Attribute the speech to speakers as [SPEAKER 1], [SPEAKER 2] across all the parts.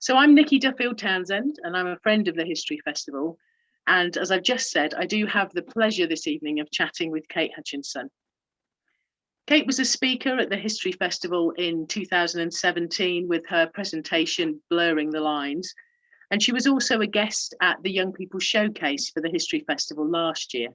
[SPEAKER 1] So I'm Nikki Duffield-Townsend, and I'm a friend of the History Festival. And as I've just said, I do have the pleasure this evening of chatting with Kate Hutchinson. Kate was a speaker at the History Festival in 2017 with her presentation, Blurring the Lines. And she was also a guest at the Young People Showcase for the History Festival last year.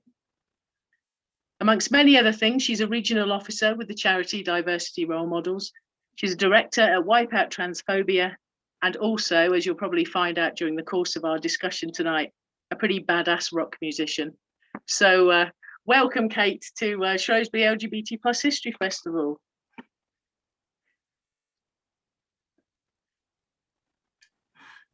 [SPEAKER 1] Amongst many other things, she's a regional officer with the charity Diversity Role Models. She's a director at Wipe Out Transphobia, and also, as you'll probably find out during the course of our discussion tonight, a pretty badass rock musician. So welcome, Kate, to Shrewsbury LGBT Plus History Festival.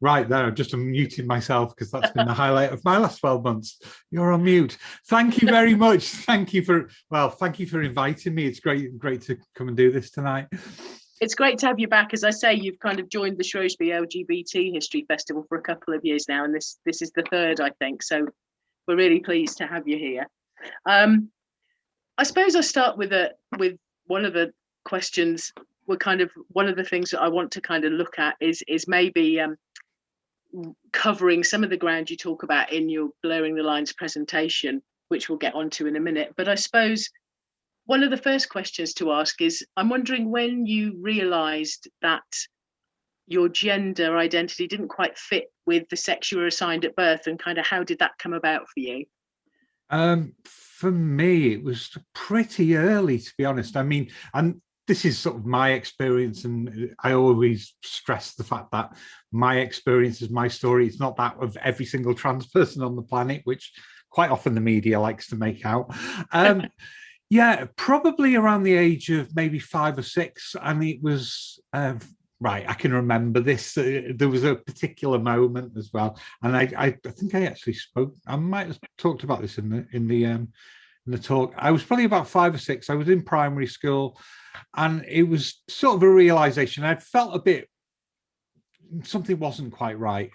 [SPEAKER 2] Right there, I've just unmuted myself because that's been the highlight of my last 12 months. You're on mute. Thank you very much. Thank you for inviting me. It's great to come and do this tonight.
[SPEAKER 1] It's great to have you back. As I say, you've kind of joined the Shrewsbury LGBT History Festival for a couple of years now, and this is the third, I think. So we're really pleased to have you here. I suppose I'll start with one of the questions. One of the things that I want to kind of look at is maybe covering some of the ground you talk about in your Blurring the Lines presentation, which we'll get onto in a minute. But I suppose one of the first questions to ask is, I'm wondering when you realised that your gender identity didn't quite fit with the sex you were assigned at birth, and kind of how did that come about for you?
[SPEAKER 2] For me, it was pretty early, to be honest. I mean, and this is sort of my experience, and I always stress the fact that my experience is my story. It's not that of every single trans person on the planet, which quite often the media likes to make out. Yeah, probably around the age of maybe 5 or 6. And it was, right, I can remember this. There was a particular moment as well. And I think I actually spoke, I might have talked about this in the talk. I was probably about 5 or 6. I was in primary school, and it was sort of a realization. I'd felt a bit, something wasn't quite right.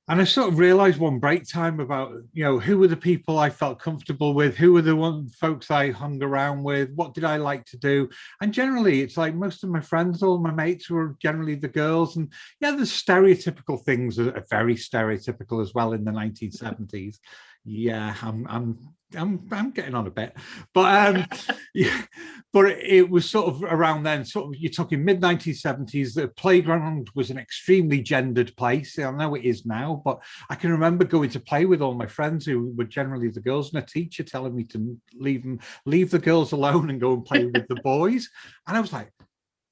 [SPEAKER 2] And I sort of realized one break time about, who were the people I felt comfortable with? Who were the folks I hung around with? What did I like to do? And generally, it's like most of my friends, all my mates were generally the girls. And yeah, the stereotypical things are very stereotypical as well in the 1970s. Yeah, I'm getting on a bit, but yeah, but it was sort of around then. Sort of, you're talking mid 1970s. The playground was an extremely gendered place. I know it is now, but I can remember going to play with all my friends who were generally the girls, and a teacher telling me to leave the girls alone and go and play with the boys. And I was like,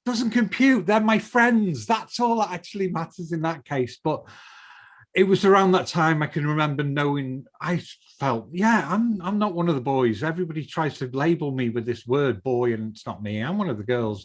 [SPEAKER 2] doesn't compute. They're my friends. That's all that actually matters in that case. But it was around that time I can remember knowing, I felt, yeah, I'm not one of the boys. Everybody tries to label me with this word boy, and it's not me. I'm one of the girls.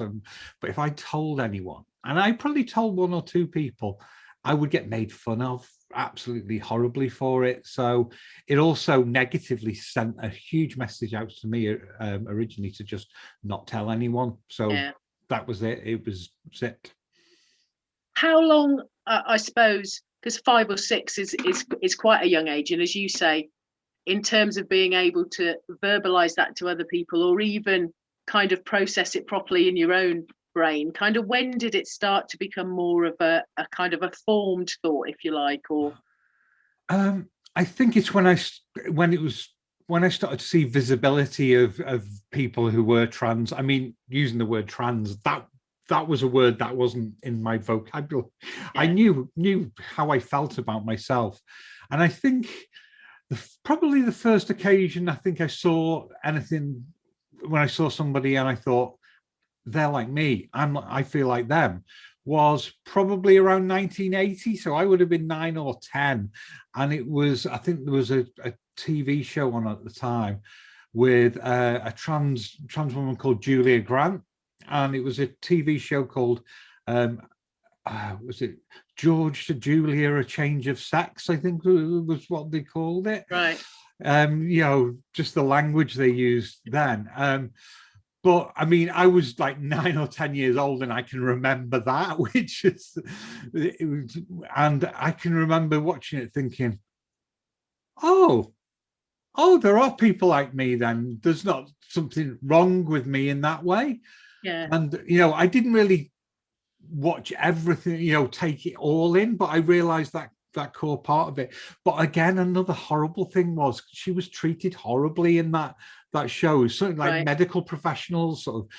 [SPEAKER 2] But if I told anyone, and I probably told 1 or 2 people, I would get made fun of absolutely horribly for it. So it also negatively sent a huge message out to me originally to just not tell anyone. So yeah, that was it. It was it.
[SPEAKER 1] How long, I suppose, because 5 or 6 is quite a young age. And as you say, in terms of being able to verbalize that to other people, or even kind of process it properly in your own brain, kind of when did it start to become more of a kind of a formed thought, if you like? Or
[SPEAKER 2] I think it's when I started to see visibility of people who were trans. I mean, using the word trans, that was a word that wasn't in my vocabulary. Yeah. I knew how I felt about myself. And I think probably the first occasion I think I saw anything, when I saw somebody and I thought, they're like me, I feel like them, was probably around 1980. So I would have been 9 or 10. And it was, I think there was a TV show on at the time with a trans woman called Julia Grant. And it was a TV show called, was it George to Julia, A Change of Sex, I think was what they called it.
[SPEAKER 1] Right.
[SPEAKER 2] Just the language they used then. But I mean, I was like 9 or 10 years old, and I can remember that, which is, and I can remember watching it thinking, oh, there are people like me then. There's not something wrong with me in that way.
[SPEAKER 1] Yeah.
[SPEAKER 2] And, I didn't really watch everything, take it all in. But I realized that core part of it. But again, another horrible thing was she was treated horribly in that show. Something like medical professionals sort of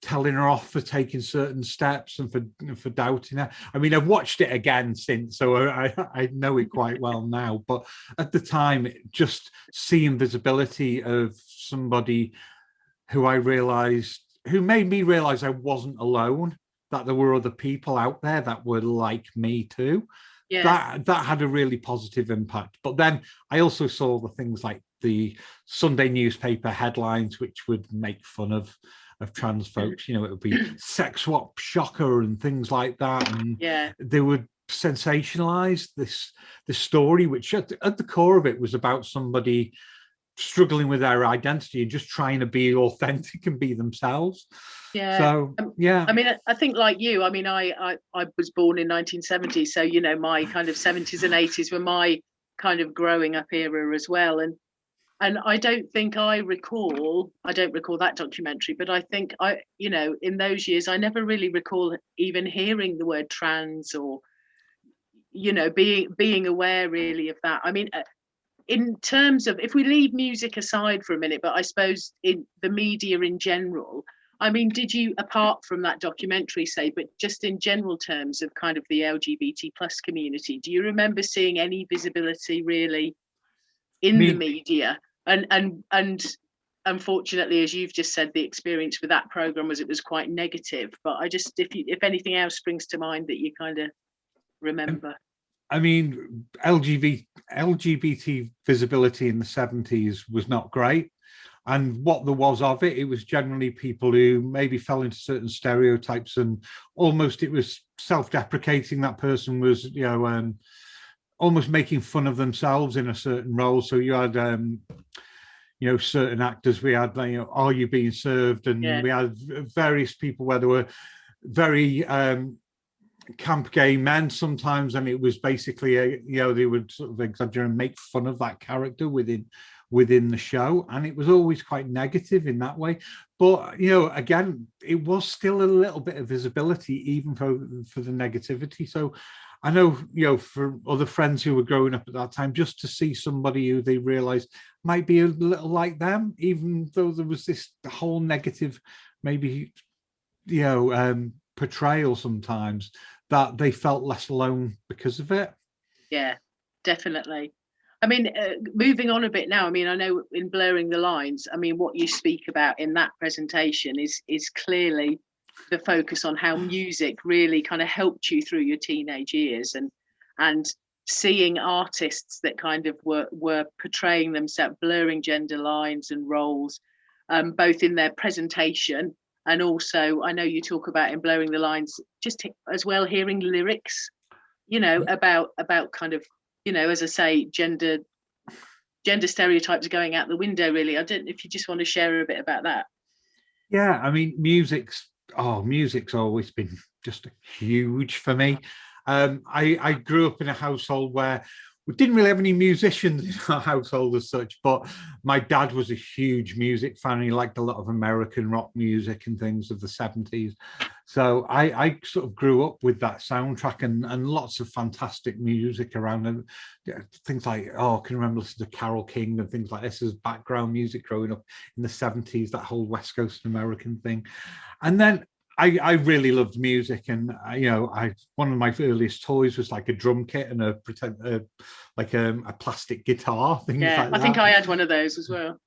[SPEAKER 2] telling her off for taking certain steps and for doubting her. I mean, I've watched it again since, so I know it quite well now. But at the time, just seeing visibility of somebody who made me realize I wasn't alone, that there were other people out there that were like me too. Yeah. That had a really positive impact. But then I also saw the things like the Sunday newspaper headlines, which would make fun of trans folks. It would be sex swap shocker and things like that. And they would sensationalize this story, which at the core of it was about somebody struggling with their identity and just trying to be authentic and be themselves. So I mean, I think like you, I mean, I was born in 1970, so my kind of 70s and 80s were my kind of growing up era as well. And I don't recall that documentary, but I think in those years I never really recall even hearing the word trans or being aware really of that. I mean, in terms of, if we leave music aside for a minute, but I suppose in the media in general, I mean, did you, apart from that documentary, say, but just in general terms of kind of the LGBT plus community, do you remember seeing any visibility really in the media? And unfortunately, as you've just said, the experience with that program was, it was quite negative. But I just, if anything else springs to mind that you kind of remember. I mean, LGBT visibility in the 70s was not great. And what there was of it, it was generally people who maybe fell into certain stereotypes, and almost it was self-deprecating. That person was, almost making fun of themselves in a certain role. So you had, certain actors. We had, Are You Being Served? And we had various people where there were very camp gay men sometimes, and it was basically they would sort of exaggerate and make fun of that character within the show, and it was always quite negative in that way. But again, it was still a little bit of visibility even for the negativity. So I know, for other friends who were growing up at that time, just to see somebody who they realized might be a little like them, even though there was this whole negative maybe portrayal sometimes, that they felt less alone because of it. Yeah, definitely. I mean, moving on a bit now, I mean, I know in Blurring the Lines, I mean, what you speak about in that presentation is clearly the focus on how music really kind of helped you through your teenage years, and seeing artists that kind of were portraying themselves, blurring gender lines and roles, both in their presentation, and also, I know you talk about in Blurring the Lines, just as well hearing lyrics, about kind of, as I say, gender stereotypes going out the window, really. I don't know if you just want to share a bit about that. Yeah, I mean, music's always been just huge for me. I grew up in a household where we didn't really have any musicians in our household as such, but my dad was a huge music fan. He liked a lot of American rock music and things of the 70s. So I sort of grew up with that soundtrack and lots of fantastic music around, and things like, I can remember listening to Carole King and things like this as background music growing up in the 70s, that whole West Coast American thing. And then I really loved music, and one of my earliest toys was like a drum kit and a plastic guitar. Things like that. I think I had one of those as well.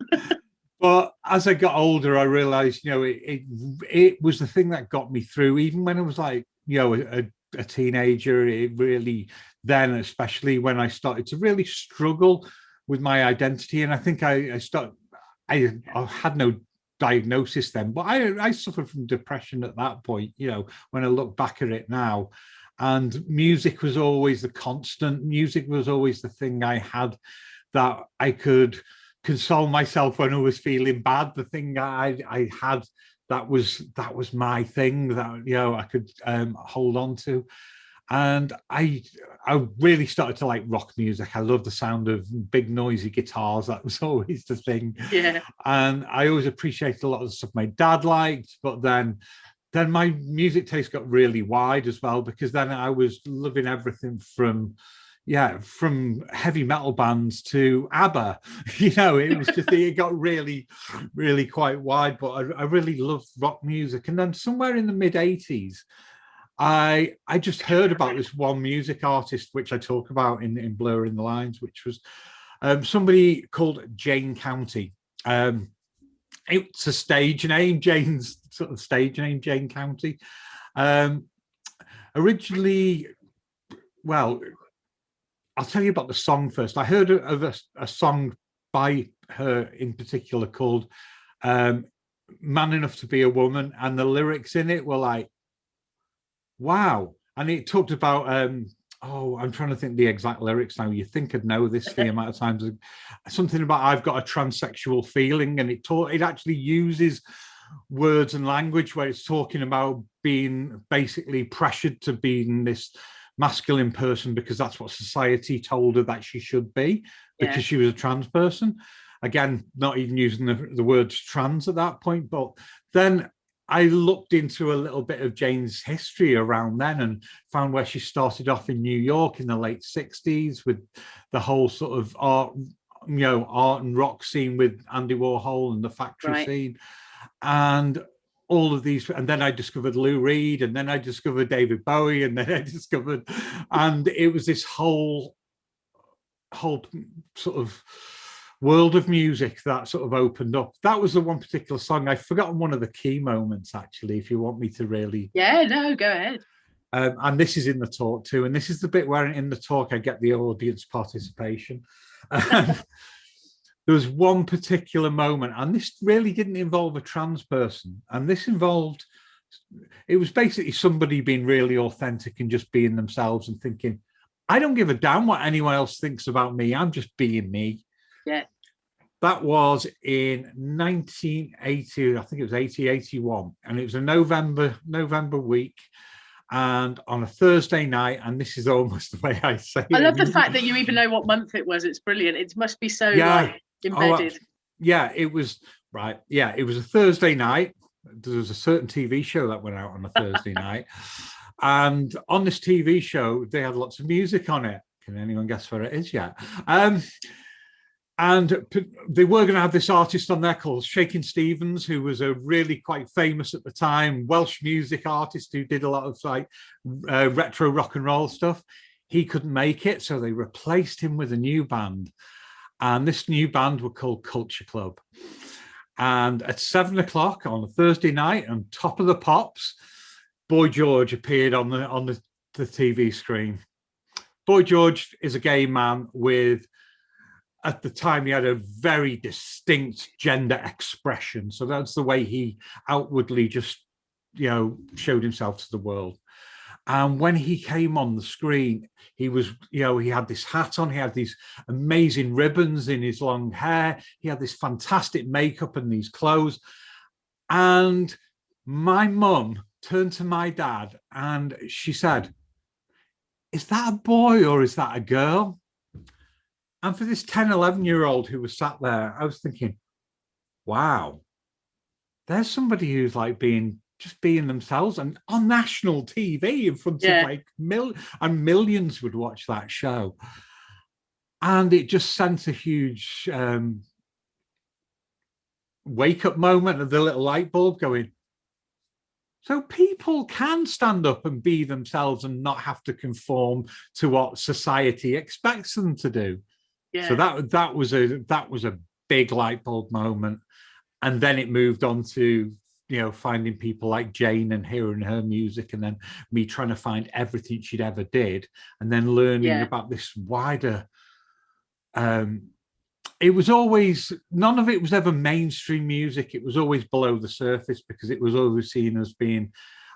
[SPEAKER 2] But as I got older, I realized, it was the thing that got me through, even when I was like, a teenager. It really, then, especially when I started to really struggle with my identity, and I think I had no diagnosis then, but I suffered from depression at that point, when I look back at it now. And music was always the constant. Music was always the thing I had that I could console myself when I was feeling bad. The thing I had that was my thing that I could hold on to. And I really started to like rock music. I love the sound of big noisy guitars. That was always the thing. Yeah. And I always appreciated a lot of the stuff my dad liked, but then then my music taste got really wide as well, because then I was loving everything from heavy metal bands to ABBA. It was just, it got really, really quite wide. But I really loved rock music. And then somewhere in the mid-80s, I just heard about this one music artist, which I talk about in Blurring the Lines, which was somebody called Jane County. It's a stage name, Jane's sort of stage name, Jane County. Originally, well, I'll tell you about the song first. I heard of a song by her in particular called Man Enough to Be a Woman, and the lyrics in it were like, wow. And it talked about, I'm trying to think the exact lyrics now. You think I'd know this the amount of times. Something about I've got a transsexual feeling, and it actually uses words and language where it's talking about being basically pressured to being this masculine person because that's what society told her that she should be, because she was a trans person. Again, not even using the words trans at that point. But then I looked into a little bit of Jane's history around then and found where she started off in New York in the late 60s with the whole sort of art and rock scene with Andy Warhol and the factory scene. And all of these, and then I discovered Lou Reed, and then I discovered David Bowie, and then I discovered, and it was this whole sort of world of music that sort of opened up. That was the one particular song. I've forgotten one of the key moments, actually, if you want me to really.
[SPEAKER 1] Yeah, no, go ahead.
[SPEAKER 2] And this is in the talk too, and this is the bit where in the talk I get the audience participation. There was one particular moment, and this really didn't involve a trans person, and it was basically somebody being really authentic and just being themselves and thinking, I don't give a damn what anyone else thinks about me, I'm just being me.
[SPEAKER 1] Yeah.
[SPEAKER 2] That was in 1980, I think it was 81, and it was a November week, and on a Thursday night, and this is almost the way I say it.
[SPEAKER 1] I love the fact that you even know what month it was. It's brilliant. It must be so embedded.
[SPEAKER 2] It was right. Yeah, it was a Thursday night. There was a certain TV show that went out on a Thursday night, and on this TV show they had lots of music on it. Can anyone guess where it is yet? And they were going to have this artist on there called Shakin' Stevens, who was a really quite famous at the time Welsh music artist who did a lot of retro rock and roll stuff. He couldn't make it, so they replaced him with a new band. And this new band were called Culture Club. And at 7:00 on a Thursday night, on Top of the Pops, Boy George appeared on the TV screen. Boy George is a gay man with, at the time, he had a very distinct gender expression. So that's the way he outwardly just, showed himself to the world. And when he came on the screen, he was, he had this hat on, he had these amazing ribbons in his long hair, he had this fantastic makeup and these clothes. And my mum turned to my dad and she said, is that a boy or is that a girl? And for this 10, 11-year-old who was sat there, I was thinking, wow, there's somebody who's like being themselves and on national TV in front of millions would watch that show. And it just sent a huge wake up moment of the little light bulb going, so people can stand up and be themselves and not have to conform to what society expects them to do. Yeah. So that was a big light bulb moment. And then it moved on to, finding people like Jane and hearing her music, and then me trying to find everything she'd ever did, and then learning about this wider. It was always, none of it was ever mainstream music. It was always below the surface because it was always seen as being,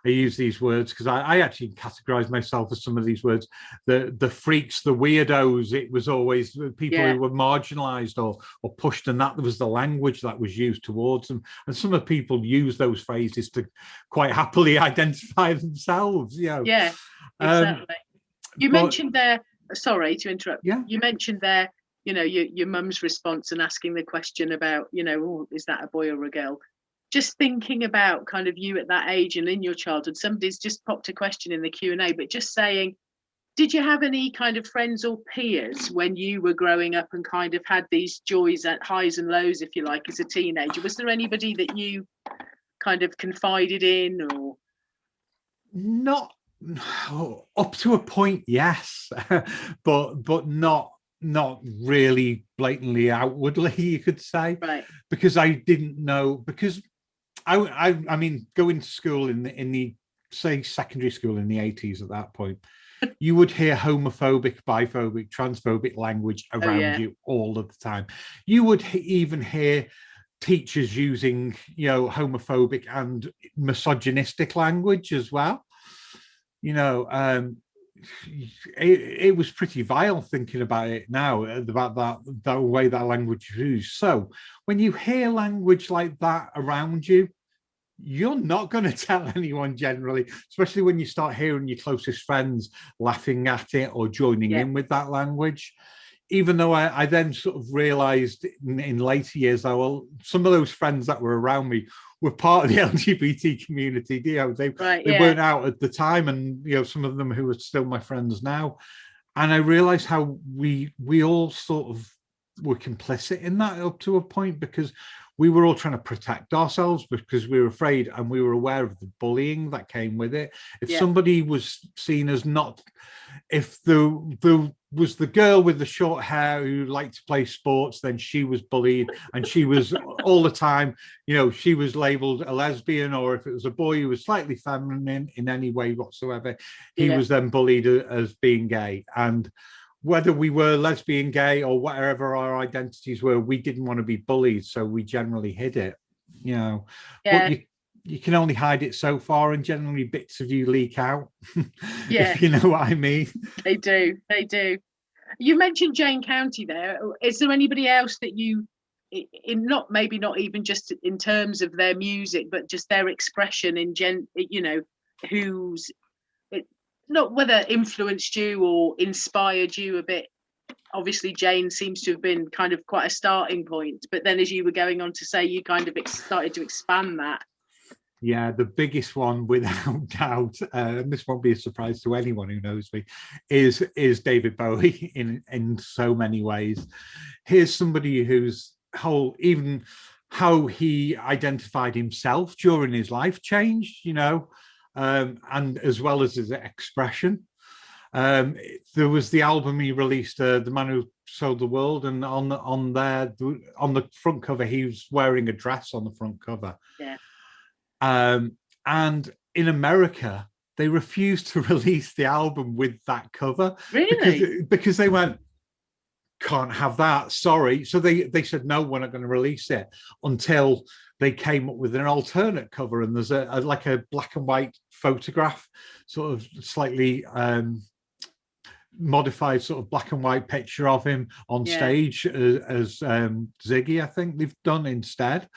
[SPEAKER 2] I use these words because I actually categorize myself as some of these words, the freaks, the weirdos. It was always people who were marginalized or pushed, and that was the language that was used towards them. And some of the people use those phrases to quite happily identify themselves. Yeah,
[SPEAKER 1] exactly. You mentioned there, sorry to interrupt. Yeah. You mentioned there, your mum's response and asking the question about, is that a boy or a girl? just thinking about kind of you at that age and in your childhood, somebody's just popped a question in the Q&A, but just saying, did you have any kind of friends or peers when you were growing up and kind of had these joys at highs and lows, if you like, as a teenager? Was there anybody that you kind of confided in, or?
[SPEAKER 2] Not up to a point, yes, but not really blatantly outwardly, you could say,
[SPEAKER 1] Right.
[SPEAKER 2] because I didn't know, because I mean, going to school in the say secondary school in the 80s, at that point, you would hear homophobic, biphobic, transphobic language around you all of the time. You would even hear teachers using, homophobic and misogynistic language as well. It was pretty vile thinking about it now, about that way that language is used. So when you hear language like that around you, you're not going to tell anyone generally, especially when you start hearing your closest friends laughing at it or joining in with that language. Even though I then sort of realized in later years that, well, some of those friends that were around me were part of the LGBT community. They weren't out at the time, and some of them who are still my friends now. And I realized how we all sort of were complicit in that up to a point, because we were all trying to protect ourselves because we were afraid, and we were aware of the bullying that came with it. If somebody was seen as not, if the was the girl with the short hair who liked to play sports, then she was bullied, and she was all the time, she was labeled a lesbian. Or if it was a boy who was slightly feminine in any way whatsoever, he was then bullied as being gay. And whether we were lesbian, gay, or whatever our identities were, we didn't want to be bullied, so we generally hid it. But you can only hide it so far, and generally bits of you leak out. If you know what I mean.
[SPEAKER 1] They do. You mentioned Jane County there. Is there anybody else that you, maybe not even just in terms of their music, but just their expression in who's, not whether influenced you or inspired you a bit? Obviously Jane seems to have been kind of quite a starting point, but then as you were going on to say, you kind of started to expand that.
[SPEAKER 2] Yeah, the biggest one, without doubt, and this won't be a surprise to anyone who knows me, is David Bowie in so many ways. Here's somebody whose whole, even how he identified himself during his life changed, and as well as his expression. There was the album he released, The Man Who Sold the World, and on the front cover, he was wearing a dress on the front cover.
[SPEAKER 1] Yeah.
[SPEAKER 2] And in America, they refused to release the album with that cover.
[SPEAKER 1] Really?
[SPEAKER 2] Because they went, can't have that, sorry. So they said, no, we're not going to release it until they came up with an alternate cover. And there's a black and white photograph, sort of slightly modified sort of black and white picture of him on stage as Ziggy, I think they've done instead.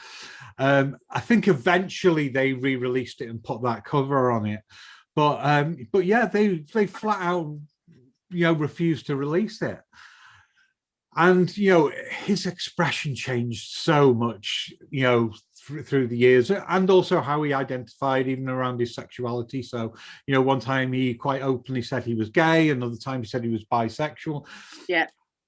[SPEAKER 2] I think eventually they re-released it and put that cover on it, but yeah, they flat out refused to release it. And his expression changed so much through the years, and also how he identified even around his sexuality. So one time he quite openly said he was gay, another time he said he was bisexual.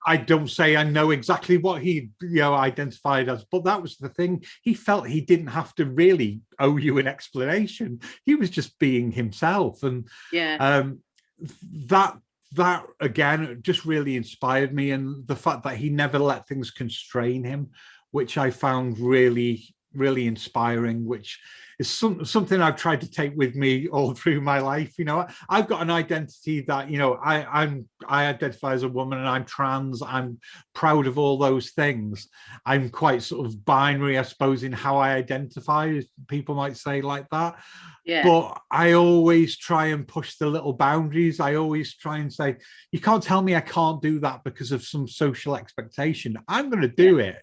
[SPEAKER 2] I don't say I know exactly what he identified as, but that was the thing. He felt he didn't have to really owe you an explanation. He was just being himself. And that again just really inspired me, and the fact that he never let things constrain him, which I found really inspiring, which is something I've tried to take with me all through my life. I've got an identity that I identify as a woman, and I'm trans. I'm proud of all those things. I'm quite sort of binary, I suppose, in how I identify, people might say, like that. But I always try and push the little boundaries. I always try and say, you can't tell me I can't do that because of some social expectation. I'm going to do it,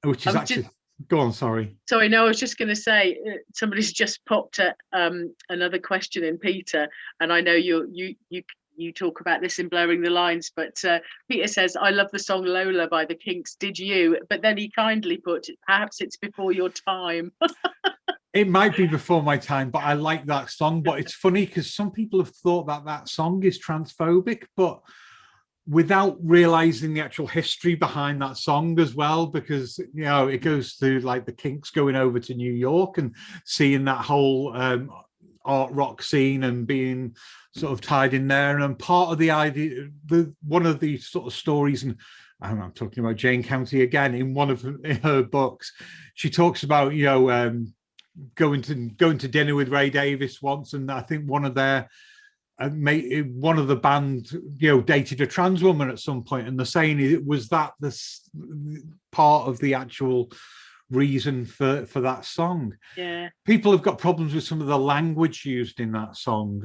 [SPEAKER 2] which is actually go on. Sorry,
[SPEAKER 1] no, I was just going to say, somebody's just popped another question in, Peter, and I know you you talk about this in Blurring the Lines, but Peter says, I love the song Lola by the Kinks, did you? But then he kindly put, perhaps it's before your time.
[SPEAKER 2] It might be before my time, but I like that song. But it's funny because some people have thought that that song is transphobic, but without realizing the actual history behind that song as well, because, you know, it goes through like the Kinks going over to New York and seeing that whole art rock scene and being sort of tied in there. And part of the idea, one of the sort of stories, and I'm talking about Jane County again, in one of her books, she talks about, you know, going to dinner with Ray Davis once, and I think one of their one of the band, you know, dated a trans woman at some point, and they're saying it was that this part of the actual reason for that song.
[SPEAKER 1] Yeah,
[SPEAKER 2] people have got problems with some of the language used in that song.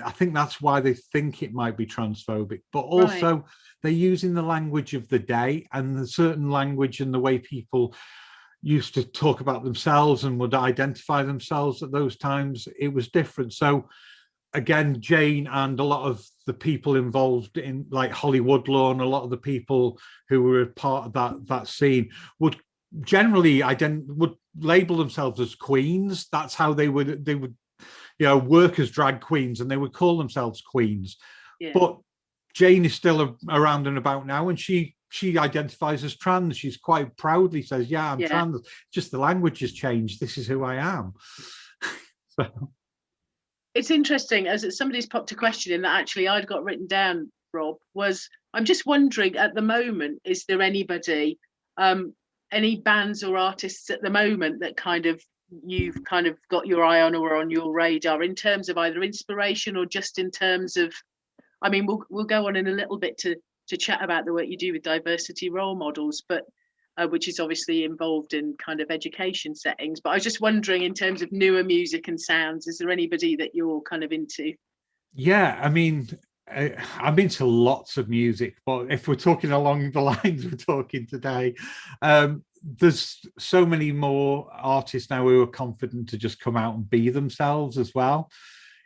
[SPEAKER 2] I think that's why they think it might be transphobic, but also right, they're using the language of the day, and the certain language and the way people used to talk about themselves and would identify themselves at those times, it was different. So again, Jane and a lot of the people involved in like Holly Woodlaw and a lot of the people who were part of that scene would generally would label themselves as queens. That's how they would, you know, work as drag queens, and they would call themselves queens. Yeah. But Jane is still around and about now, and she identifies as trans. She's quite proudly says, yeah, I'm trans, just the language has changed, this is who I am. So
[SPEAKER 1] it's interesting, as somebody's popped a question in that actually I'd got written down, Rob, was I'm just wondering at the moment, is there anybody, any bands or artists at the moment that kind of you've kind of got your eye on or on your radar in terms of either inspiration or just in terms of, I mean, we'll go on in a little bit to chat about the work you do with diversity role models, but which is obviously involved in kind of education settings. But I was just wondering, in terms of newer music and sounds, is there anybody that you're kind of into?
[SPEAKER 2] Yeah, I mean, I'm into lots of music, but if we're talking along the lines we're talking today, there's so many more artists now who are confident to just come out and be themselves as well.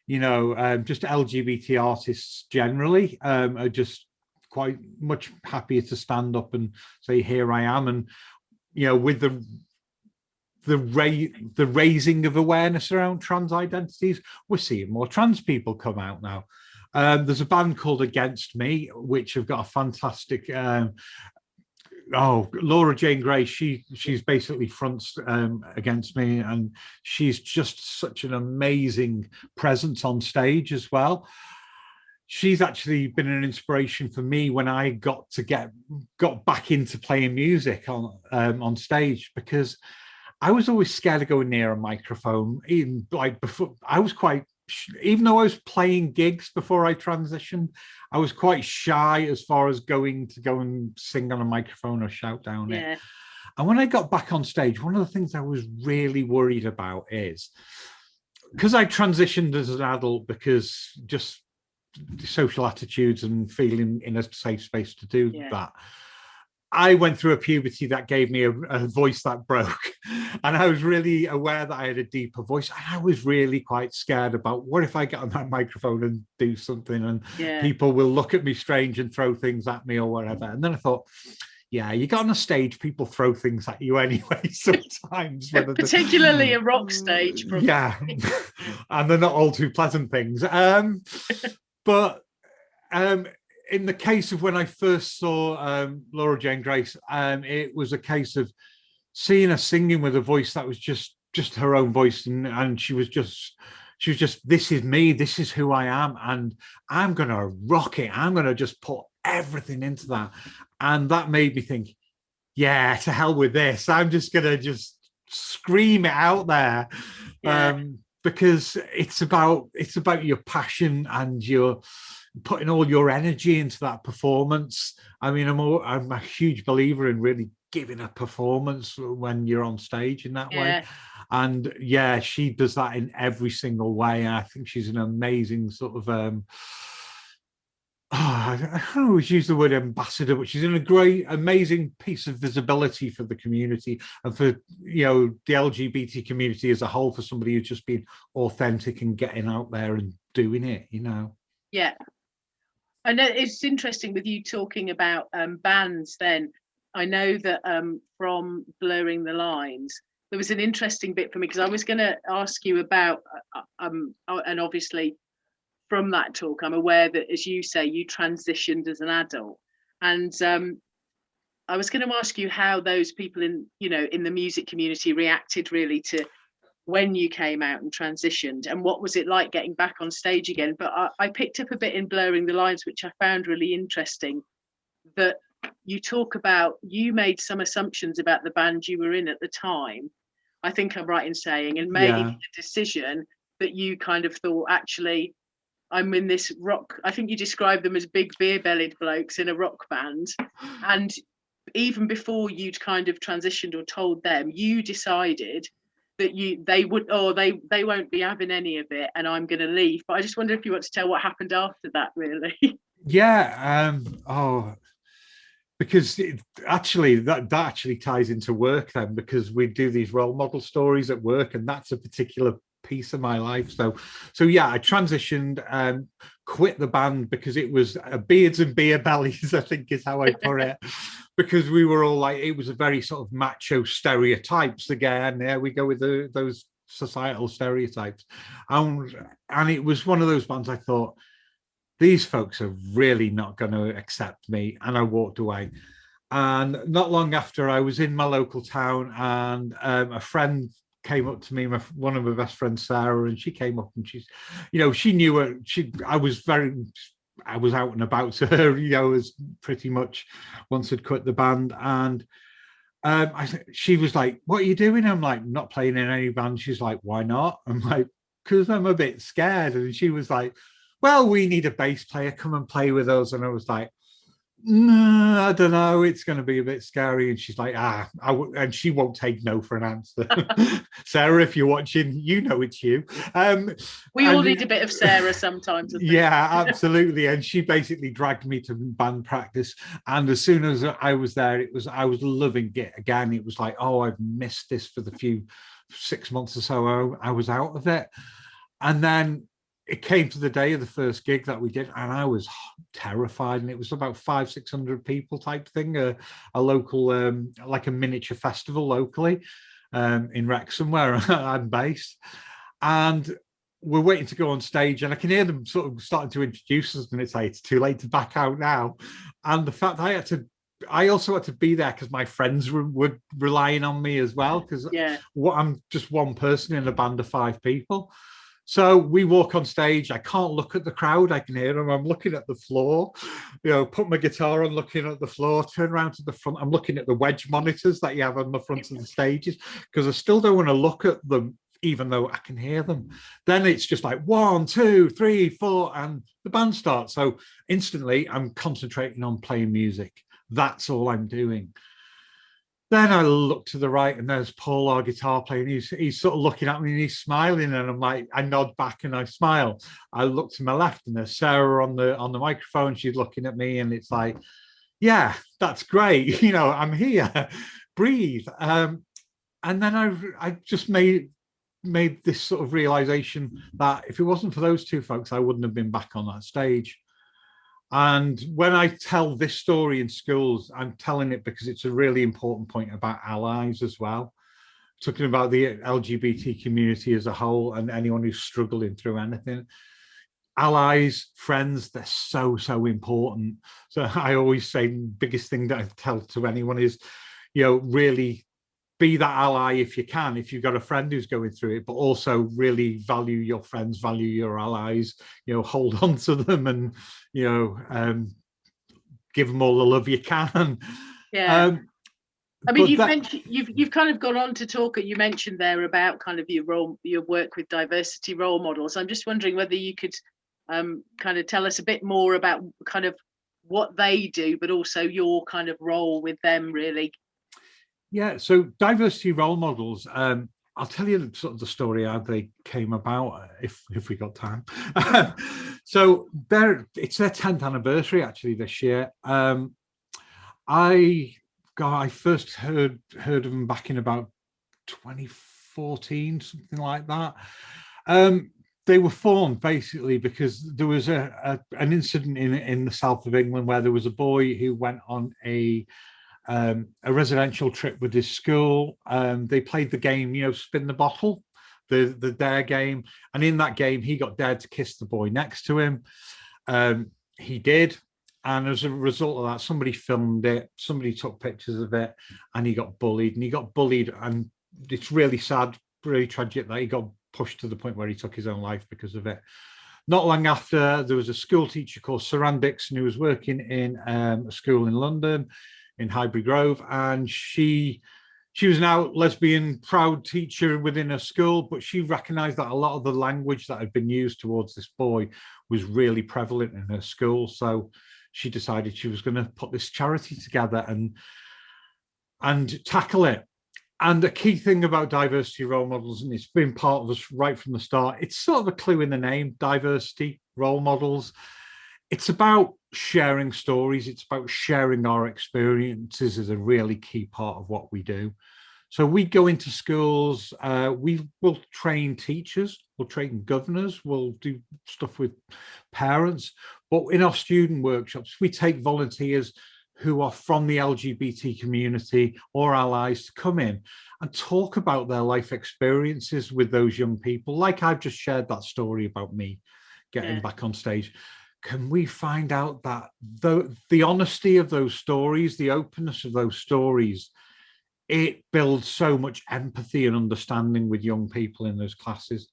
[SPEAKER 2] You know, just LGBT artists generally are just quite much happier to stand up and say, here I am. And, you know, with the raising of awareness around trans identities, we're seeing more trans people come out now. There's a band called Against Me, which have got a fantastic Laura Jane Gray, she's basically fronts Against Me, and she's just such an amazing presence on stage as well. She's actually been an inspiration for me when I got back into playing music on stage, because I was always scared of going near a microphone. Even like before, even though I was playing gigs before I transitioned, I was quite shy as far as going to go and sing on a microphone or shout down it. And when I got back on stage, one of the things I was really worried about is, because I transitioned as an adult, because just social attitudes and feeling in a safe space to do that, I went through a puberty that gave me a voice that broke, and I was really aware that I had a deeper voice, and I was really quite scared about, what if I get on that microphone and do something and people will look at me strange and throw things at me or whatever. And then I thought, yeah, you get on a stage, people throw things at you anyway sometimes.
[SPEAKER 1] Particularly a rock stage. Probably.
[SPEAKER 2] Yeah, and they're not all too pleasant things. But in the case of when I first saw Laura Jane Grace, it was a case of seeing her singing with a voice that was just her own voice, and she was just, this is me, this is who I am, and I'm gonna rock it. I'm gonna just put everything into that, and that made me think, yeah, to hell with this. I'm just gonna scream it out there. Because it's about your passion, and you're putting all your energy into that performance. I mean, I'm a huge believer in really giving a performance when you're on stage in that way. And yeah, she does that in every single way. And I think she's an amazing sort of I don't always use the word ambassador, but she's in a great, amazing piece of visibility for the community and for, you know, the LGBT community as a whole, for somebody who's just being authentic and getting out there and doing it, you know.
[SPEAKER 1] Yeah. I know it's interesting with you talking about bands then. I know that from Blurring the Lines, there was an interesting bit for me because I was going to ask you about, and obviously from that talk, I'm aware that, as you say, you transitioned as an adult. And I was going to ask you how those people in the music community reacted really to when you came out and transitioned, and what was it like getting back on stage again. But I picked up a bit in Blurring the Lines, which I found really interesting, that you talk about, you made some assumptions about the band you were in at the time, I think I'm right in saying, and made a decision that you kind of thought, actually, I'm in this rock, I think you described them as big beer-bellied blokes in a rock band. And even before you'd kind of transitioned or told them, you decided that they won't be having any of it, and I'm going to leave. But I just wonder if you want to tell what happened after that, really.
[SPEAKER 2] Because that actually ties into work then, because we do these role model stories at work, and that's a particular piece of my life. So yeah, I transitioned, quit the band because it was beards and beer bellies, I think is how I put it. Because we were all like, it was a very sort of macho stereotypes again. There we go with those societal stereotypes. And it was one of those bands I thought, these folks are really not going to accept me. And I walked away. And not long after, I was in my local town, and a friend came up to me, one of my best friends, Sarah, and she came up and she knew her. I was out and about to her, as pretty much once I'd quit the band. And she was like, what are you doing? I'm like, not playing in any band. She's like, why not? I'm like, because I'm a bit scared. And she was like, well, we need a bass player, come and play with us. And I was like, no, I don't know, it's going to be a bit scary. And she's like, and she won't take no for an answer. Sarah, if you're watching, you know it's you.
[SPEAKER 1] We all need a bit of Sarah sometimes.
[SPEAKER 2] Yeah, absolutely. And she basically dragged me to band practice. And as soon as I was there, I was loving it again. It was like, oh, I've missed this for the few 6 months or so I was out of it. And then it came to the day of the first gig that we did, and I was terrified. And it was about 500-600 people type thing, a local, like a miniature festival locally in Wrexham, where I'm based. And we're waiting to go on stage, and I can hear them sort of starting to introduce us, and it's like, it's too late to back out now. And the fact that I also had to be there because my friends were relying on me as well, because I'm just one person in a band of 5 people. So we walk on stage. I can't look at the crowd. I can hear them. I'm looking at the floor, put my guitar on, looking at the floor, turn around to the front. I'm looking at the wedge monitors that you have on the front of the stages, because I still don't want to look at them, even though I can hear them. Then it's just like 1, 2, 3, 4, and the band starts. So instantly I'm concentrating on playing music. That's all I'm doing. Then I look to the right, and there's Paul, our guitar player, and he's sort of looking at me and he's smiling, and I'm like, I nod back and I smile. I look to my left, and there's Sarah on the microphone. She's looking at me, and it's like, yeah, that's great. I'm here. Breathe. And then I just made this sort of realization that if it wasn't for those 2 folks, I wouldn't have been back on that stage. And when I tell this story in schools, I'm telling it because it's a really important point about allies as well. Talking about the LGBT community as a whole, and anyone who's struggling through anything. Allies, friends, they're so important. So I always say the biggest thing that I tell to anyone is, really be that ally if you can, if you've got a friend who's going through it, but also really value your friends, value your allies, hold on to them, and, give them all the love you can.
[SPEAKER 1] Yeah. I mean, you've kind of gone on to talk, you mentioned there about kind of your work with diversity role models. I'm just wondering whether you could kind of tell us a bit more about kind of what they do, but also your kind of role with them, really.
[SPEAKER 2] Yeah, so diversity role models, I'll tell you sort of the story how they came about, if we got time. So it's their 10th anniversary actually this year. I first heard of them back in about 2014, something like that. they were formed basically because there was an incident in the south of England where there was a boy who went on a residential trip with his school. They played the game, spin the bottle, the dare game. And in that game, he got dared to kiss the boy next to him. He did. And as a result of that, somebody filmed it, somebody took pictures of it, and he got bullied. And it's really sad, really tragic that he got pushed to the point where he took his own life because of it. Not long after, there was a school teacher called Sir Ann Dixon who was working in a school in London, in Highbury Grove, and she was now lesbian proud teacher within her school, but she recognized that a lot of the language that had been used towards this boy was really prevalent in her school. So she decided she was going to put this charity together and tackle it. And the key thing about diversity role models, and it's been part of us right from the start, it's sort of a clue in the name, diversity role models. It's about sharing stories. It's about sharing our experiences as a really key part of what we do. So we go into schools, we will train teachers, we'll train governors, we'll do stuff with parents. But in our student workshops, we take volunteers who are from the LGBT community or allies to come in and talk about their life experiences with those young people. Like I've just shared that story about me getting back on stage. Can we find out that the honesty of those stories, the openness of those stories, it builds so much empathy and understanding with young people in those classes.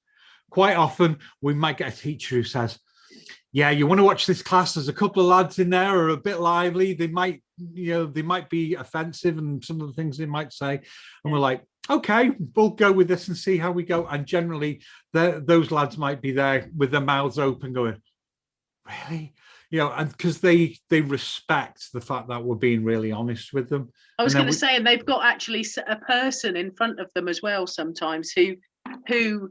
[SPEAKER 2] Quite often, we might get a teacher who says, yeah, you want to watch this class, there's a couple of lads in there who are a bit lively. They might be offensive and some of the things they might say. And we're like, okay, we'll go with this and see how we go. And generally, those lads might be there with their mouths open going, really? And because they respect the fact that we're being really honest with them.
[SPEAKER 1] I was going to say, and they've got actually a person in front of them as well sometimes who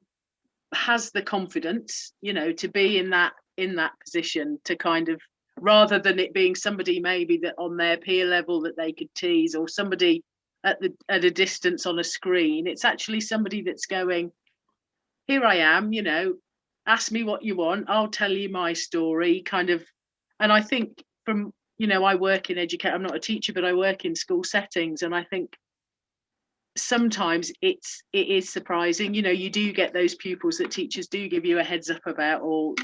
[SPEAKER 1] has the confidence, to be in that position, to kind of, rather than it being somebody maybe that on their peer level that they could tease, or somebody at a distance on a screen, it's actually somebody that's going, here I am, ask me what you want, I'll tell you my story, kind of. And I think from, I work in education, I'm not a teacher, but I work in school settings, and I think sometimes it is surprising, you do get those pupils that teachers do give you a heads up about, or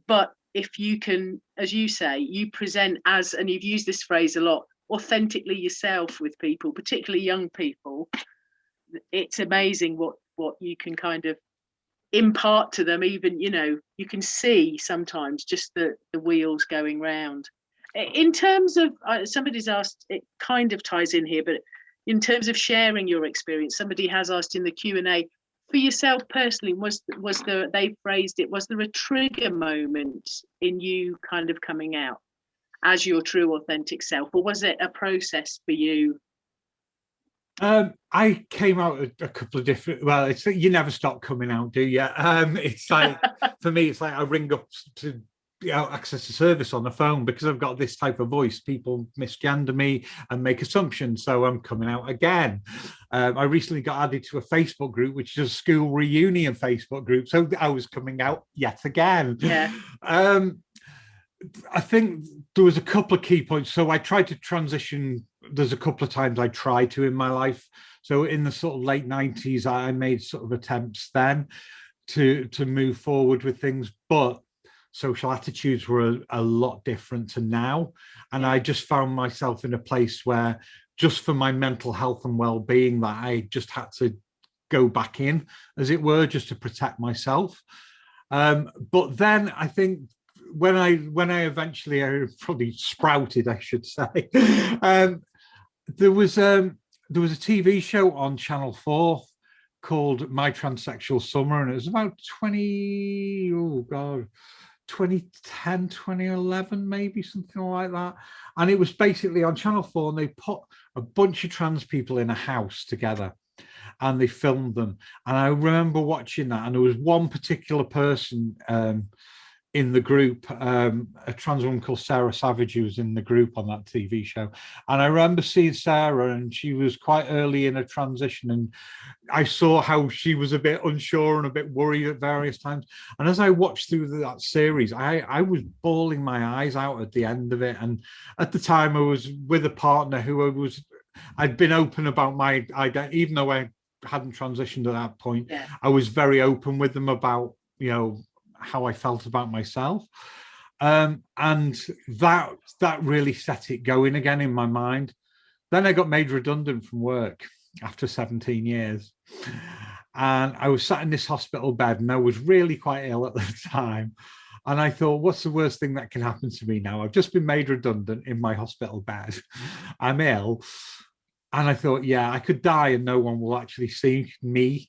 [SPEAKER 1] but if you can, as you say, you present as, and you've used this phrase a lot, authentically yourself with people, particularly young people, it's amazing what you can kind of impart to them. Even you can see sometimes just the wheels going round. In terms of somebody's asked, it kind of ties in here, but in terms of sharing your experience, somebody has asked in the Q&A, for yourself personally, was there, they phrased it, was there a trigger moment in you kind of coming out as your true authentic self, or was it a process for you?
[SPEAKER 2] I came out a couple of different, well, it's you never stop coming out, do you? It's like, for me, it's like I ring up to access a service on the phone because I've got this type of voice. People misgender me and make assumptions, so I'm coming out again. I recently got added to a Facebook group, which is a school reunion Facebook group, so I was coming out yet again.
[SPEAKER 1] Yeah.
[SPEAKER 2] I think there was a couple of key points. So I tried to transition. There's a couple of times I tried to in my life. So in the sort of late 90s, I made sort of attempts then to move forward with things, but social attitudes were a lot different to now. And I just found myself in a place where, just for my mental health and well-being, that I just had to go back in, as it were, just to protect myself. But then I think when I eventually, I probably sprouted, I should say, there was a TV show on Channel 4 called My Transsexual Summer, and it was about 2010, 2011, maybe something like that. And it was basically on Channel 4, and they put a bunch of trans people in a house together and they filmed them. And I remember watching that, and there was one particular person in the group, a trans woman called Sarah Savage, who was in the group on that TV show. And I remember seeing Sarah, and she was quite early in a transition, and I saw how she was a bit unsure and a bit worried at various times. And as I watched through that series, I was bawling my eyes out at the end of it. And at the time, I was with a partner who I'd been open about my identity, even though I hadn't transitioned at that point.
[SPEAKER 1] Yeah.
[SPEAKER 2] I was very open with them about, how I felt about myself. And that really set it going again in my mind. Then I got made redundant from work after 17 years. And I was sat in this hospital bed, and I was really quite ill at the time. And I thought, what's the worst thing that can happen to me now? I've just been made redundant in my hospital bed. I'm ill. And I thought, yeah, I could die and no one will actually see me.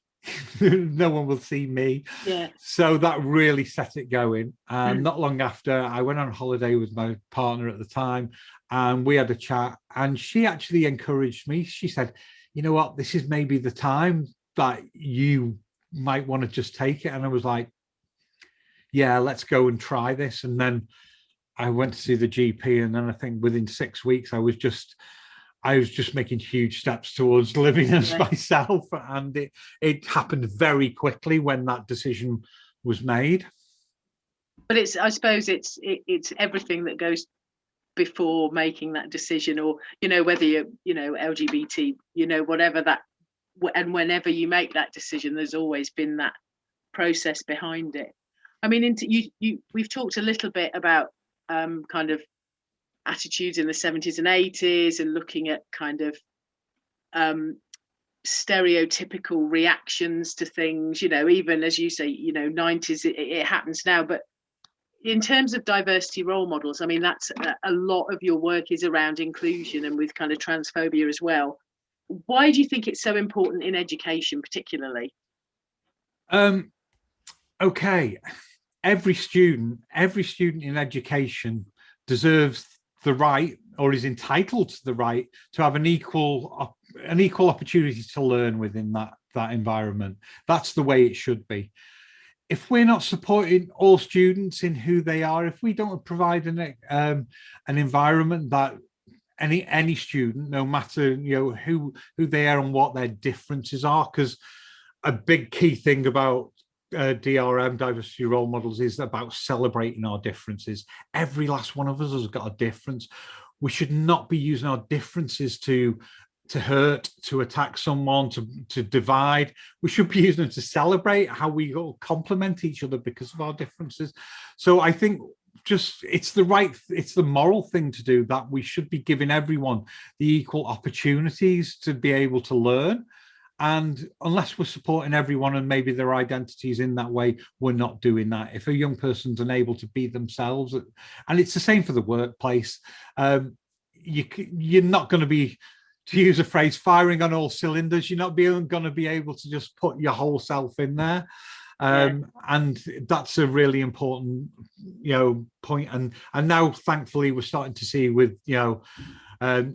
[SPEAKER 2] No one will see me.
[SPEAKER 1] Yeah.
[SPEAKER 2] So that really set it going. And not long after, I went on holiday with my partner at the time, and we had a chat, and she actually encouraged me. She said, you know what, this is maybe the time that you might want to just take it. And I was like, yeah, let's go and try this. And then I went to see the GP, and then I think within 6 weeks, I was just making huge steps towards living as myself. And it happened very quickly when that decision was made.
[SPEAKER 1] But I suppose it's everything that goes before making that decision, or, whether you're, LGBT, whatever that, and whenever you make that decision, there's always been that process behind it. I mean, we've talked a little bit about kind of attitudes in the 70s and 80s, and looking at kind of stereotypical reactions to things, even as you say, 90s, it happens now. But in terms of diversity role models, I mean, that's a lot of your work is around inclusion, and with kind of transphobia as well. Why do you think it's so important in education, particularly?
[SPEAKER 2] Okay, every student in education deserves the right, or is entitled to the right, to have an equal opportunity to learn within that environment. That's the way it should be. If we're not supporting all students in who they are, if we don't provide an environment that any student, no matter who they are and what their differences are, because a big key thing about DRM, diversity role models, is about celebrating our differences. Every last one of us has got a difference. We should not be using our differences to hurt, to attack someone, to divide. We should be using them to celebrate how we all complement each other because of our differences. So I think it's the moral thing to do, that we should be giving everyone the equal opportunities to be able to learn. And unless we're supporting everyone and maybe their identities in that way, we're not doing that. If a young person's unable to be themselves, and it's the same for the workplace, you're not going to be, to use a phrase, firing on all cylinders. You're not going to be able to just put your whole self in there. And that's a really important, point. And now, thankfully, we're starting to see with,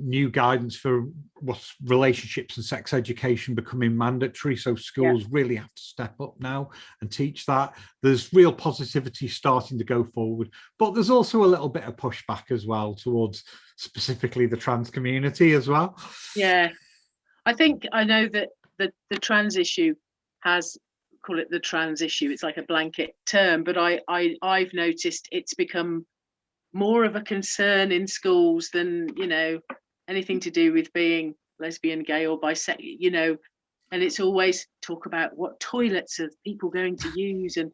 [SPEAKER 2] new guidance for what's relationships and sex education becoming mandatory. So schools really have to step up now and teach that. There's real positivity starting to go forward, but there's also a little bit of pushback as well towards specifically the trans community as well.
[SPEAKER 1] Yeah, I know that the trans issue has, call it the trans issue, it's like a blanket term, but I've noticed it's become more of a concern in schools than anything to do with being lesbian, gay, or bisexual, and it's always talk about what toilets are people going to use, and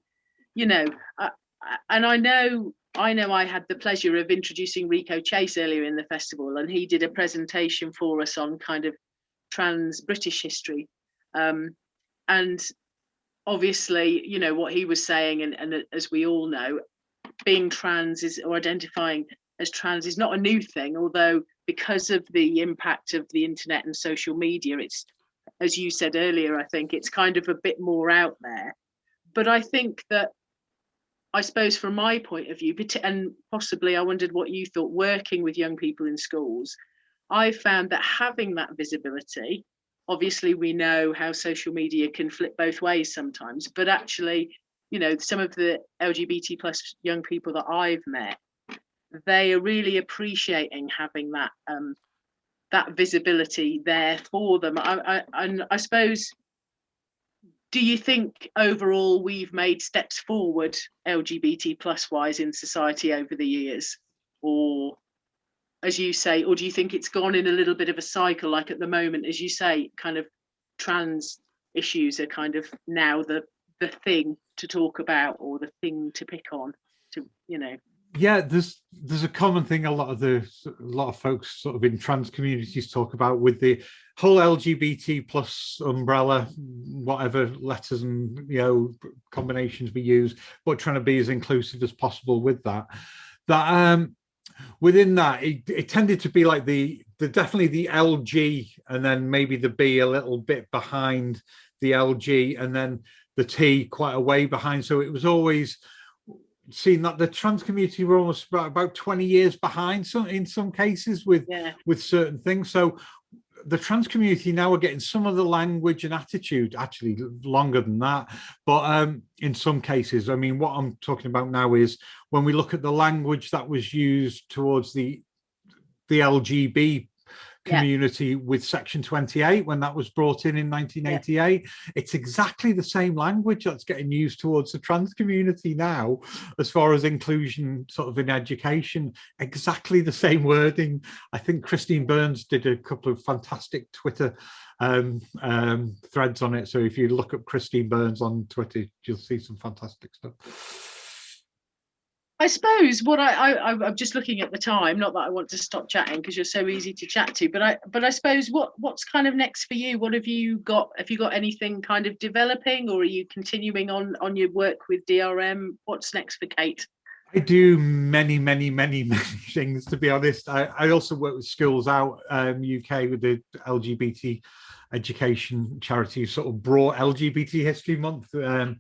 [SPEAKER 1] and I know I had the pleasure of introducing Rico Chase earlier in the festival, and he did a presentation for us on kind of trans British history, and obviously what he was saying, and as we all know, being trans or identifying as trans is not a new thing, although because of the impact of the internet and social media, it's, as you said earlier, I think it's kind of a bit more out there. But I think that, I suppose from my point of view, and possibly I wondered what you thought, working with young people in schools, I found that having that visibility, obviously we know how social media can flip both ways sometimes, but actually you know, some of the LGBT plus young people that I've met, they are really appreciating having that that visibility there for them. I suppose, do you think overall we've made steps forward LGBT plus wise in society over the years, or as you say, or do you think it's gone in a little bit of a cycle? Like at the moment, as you say, kind of trans issues are kind of now the thing to talk about, or the thing to pick on, to, you know.
[SPEAKER 2] Yeah, there's a common thing a lot of folks sort of in trans communities talk about, with the whole LGBT plus umbrella, whatever letters and, you know, combinations we use, but trying to be as inclusive as possible with that. Within that, it tended to be like the definitely the LG, and then maybe the B a little bit behind the LG, and then the T quite a way behind. So it was always seen that the trans community were almost about 20 years behind in some cases with certain things. So the trans community now are getting some of the language and attitude, actually longer than that, but in some cases, I mean, what I'm talking about now is when we look at the language that was used towards the LGB community with Section 28, when that was brought in 1988, it's exactly the same language that's getting used towards the trans community now, as far as inclusion sort of in education, exactly the same wording. I think Christine Burns did a couple of fantastic Twitter threads on it, so if you look up Christine Burns on Twitter, you'll see some fantastic stuff.
[SPEAKER 1] I suppose what I'm just looking at the time, not that I want to stop chatting because you're so easy to chat to, but I suppose what's kind of next for you? What have you got? Have you got anything kind of developing, or are you continuing on your work with DRM? What's next for Kate?
[SPEAKER 2] I do many things, to be honest. I also work with Schools Out UK with the LGBT education charity, sort of brought LGBT History Month to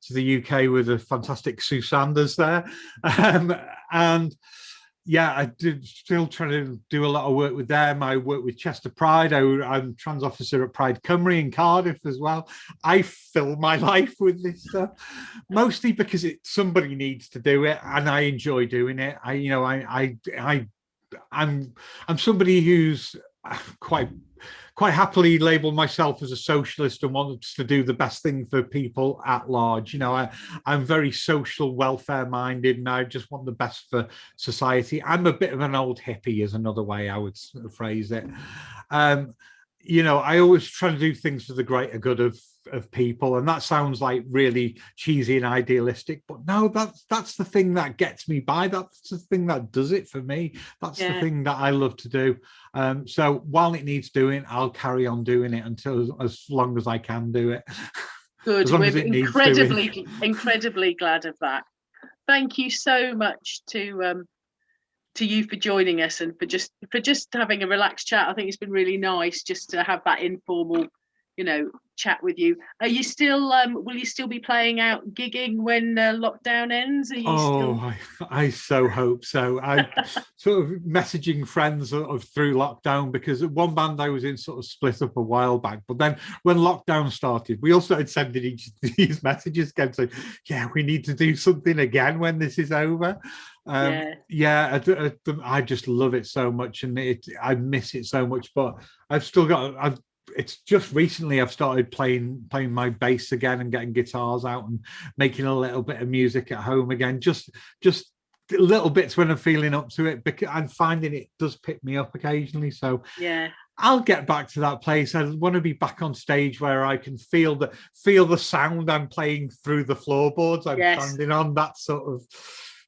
[SPEAKER 2] the UK with a fantastic Sue Sanders there. And yeah, I did still trying to do a lot of work with them. I work with Chester Pride. I'm trans officer at Pride Cymru in Cardiff as well. I fill my life with this stuff, mostly because somebody needs to do it, and I enjoy doing it. I'm somebody who's quite happily label myself as a socialist and wants to do the best thing for people at large. You know, I'm very social welfare minded, and I just want the best for society. I'm a bit of an old hippie, is another way I would phrase it. You know, I always try to do things for the greater good of people, and that sounds like really cheesy and idealistic, but no, that's the thing that gets me by. That's the thing that does it for me. That's the thing that I love to do. So while it needs doing, I'll carry on doing it until as long as I can do it.
[SPEAKER 1] Good. We're incredibly glad of that. Thank you so much to you for joining us, and for just having a relaxed chat. I think it's been really nice just to have that informal, you know, chat with you. Are you still will you still be playing out, gigging when lockdown ends? Are you
[SPEAKER 2] I so hope so. I sort of messaging friends through lockdown, because one band I was in sort of split up a while back, but then when lockdown started, we all started sending each these messages again, saying, yeah, we need to do something again when this is over. I just love it so much, and I miss it so much, but it's just recently I've started playing my bass again and getting guitars out and making a little bit of music at home again, just little bits when I'm feeling up to it, because I'm finding it does pick me up occasionally. So yeah, I'll get back to that place. I want to be back on stage where I can feel the sound I'm playing through the floorboards I'm standing on, that sort of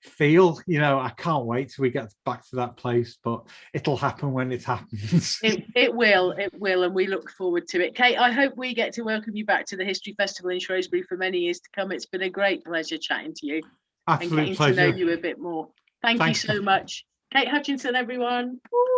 [SPEAKER 2] feel. You know, I can't wait till we get back to that place, but it'll happen when it happens. It will, and we look forward to it. Kate, I hope we get to welcome you back to the History Festival in Shrewsbury for many years to come. It's been a great pleasure chatting to you. Absolute and getting pleasure to know you a bit more. Thank you so much. Kate Hutchinson, everyone. Woo!